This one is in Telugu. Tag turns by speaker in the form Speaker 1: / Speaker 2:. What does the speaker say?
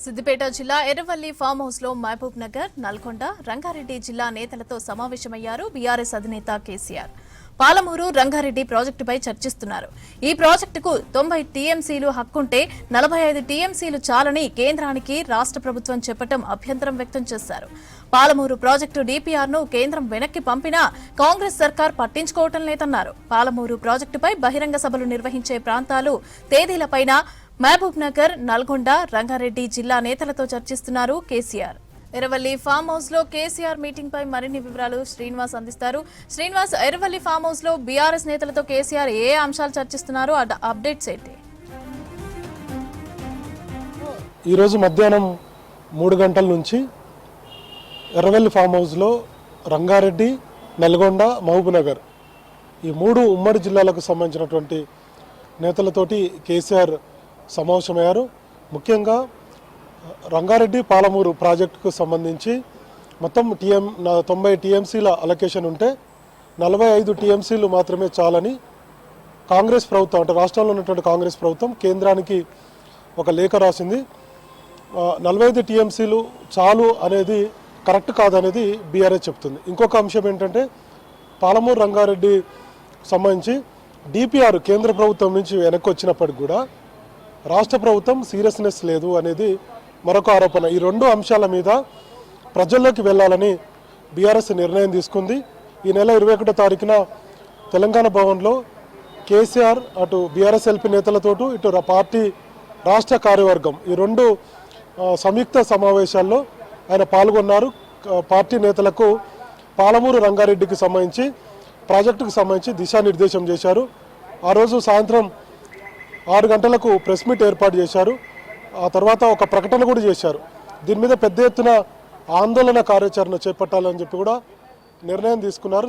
Speaker 1: సిద్దిపేట జిల్లా ఎర్రవల్లి ఫామ్ హౌస్ లో మహబూబ్ నగర్, నల్గొండ, రంగారెడ్డి జిల్లా నేతలతో సమావేశమయ్యారు బీఆర్ఎస్ అధినేత కేసీఆర్. పాలమూరు రంగారెడ్డి ప్రాజెక్టుపై చర్చిస్తున్నారు. ఈ ప్రాజెక్టుకు 90 టీఎంసీలు హక్కుంటే 45 టీఎంసీలు చాలని కేంద్రానికి రాష్ట్ర ప్రభుత్వం చెప్పటం అభ్యంతరం వ్యక్తం చేశారు. పాలమూరు ప్రాజెక్టు డీపీఆర్ ను కేంద్రం వెనక్కి పంపినా కాంగ్రెస్ సర్కార్ పట్టించుకోవటం లేదన్నారు. పాలమూరు ప్రాజెక్టుపై బహిరంగ సభలు నిర్వహించే ప్రాంతాలు తేదీలపైన మహబూబ్ నగర్, నల్గొండ, రంగారెడ్డి జిల్లా నేతలతో చర్చిస్తున్నారు కేసీఆర్. ఎర్రవల్లి ఫామ్ హౌస్ లో కేసీఆర్ మీటింగ్ పై మరిన్ని వివరాలు శ్రీనివాస్ అందిస్తారు. శ్రీనివాస్, ఎర్రవల్లి ఫామ్ హౌస్ లో బీఆర్ఎస్ నేతలతో కేసీఆర్ ఏ అంశాలు చర్చిస్తున్నారు? అప్డేట్స్ ఏంటి?
Speaker 2: ఈరోజు మధ్యాహ్నం 3 గంటల నుంచి ఎర్రవల్లి ఫామ్ హౌస్లో రంగారెడ్డి, నల్గొండ, మహబూబ్ నగర్ ఈ 3 ఉమ్మడి జిల్లాలకు సంబంధించినటువంటి నేతలతోటి కేసీఆర్ సమావేశమయ్యారు. ముఖ్యంగా రంగారెడ్డి, పాలమూరు ప్రాజెక్టుకు సంబంధించి మొత్తం 90 టీఎంసీల అలొకేషన్ ఉంటే 45 టీఎంసీలు మాత్రమే చాలని కాంగ్రెస్ ప్రభుత్వం, అంటే రాష్ట్రంలో ఉన్నటువంటి కాంగ్రెస్ ప్రభుత్వం కేంద్రానికి ఒక లేఖ రాసింది. 45 టీఎంసీలు చాలు అనేది కరెక్ట్ కాదనేది బీఆర్ఎస్ చెప్తుంది. ఇంకొక అంశం ఏంటంటే పాలమూరు రంగారెడ్డి సంబంధించి డీపీఆర్ కేంద్ర ప్రభుత్వం నుంచి వెనక్కి వచ్చినప్పటికి కూడా రాష్ట్ర ప్రభుత్వం సీరియస్నెస్ లేదు అనేది మరొక ఆరోపణ. ఈ 2 అంశాల మీద ప్రజల్లోకి వెళ్ళాలని బీఆర్ఎస్ నిర్ణయం తీసుకుంది. ఈ నెల 21వ తారీఖున తెలంగాణ భవన్లో కేసీఆర్ అటు బీఆర్ఎస్ ఎల్పీ నేతలతోటూ ఇటు పార్టీ రాష్ట్ర కార్యవర్గం ఈ 2 సంయుక్త సమావేశాల్లో ఆయన పాల్గొన్నారు. పార్టీ నేతలకు పాలమూరు రంగారెడ్డికి సంబంధించి ప్రాజెక్టుకు సంబంధించి దిశానిర్దేశం చేశారు. ఆ రోజు సాయంత్రం 6 గంటలకు ప్రెస్ మీట్ ఏర్పాటు చేశారు. ఆ తర్వాత ఒక ప్రకటన కూడా చేశారు. దీని మీద పెద్ద ఎత్తున ఆందోళన కార్యాచరణ చేపట్టాలని చెప్పి కూడా నిర్ణయం తీసుకున్నారు.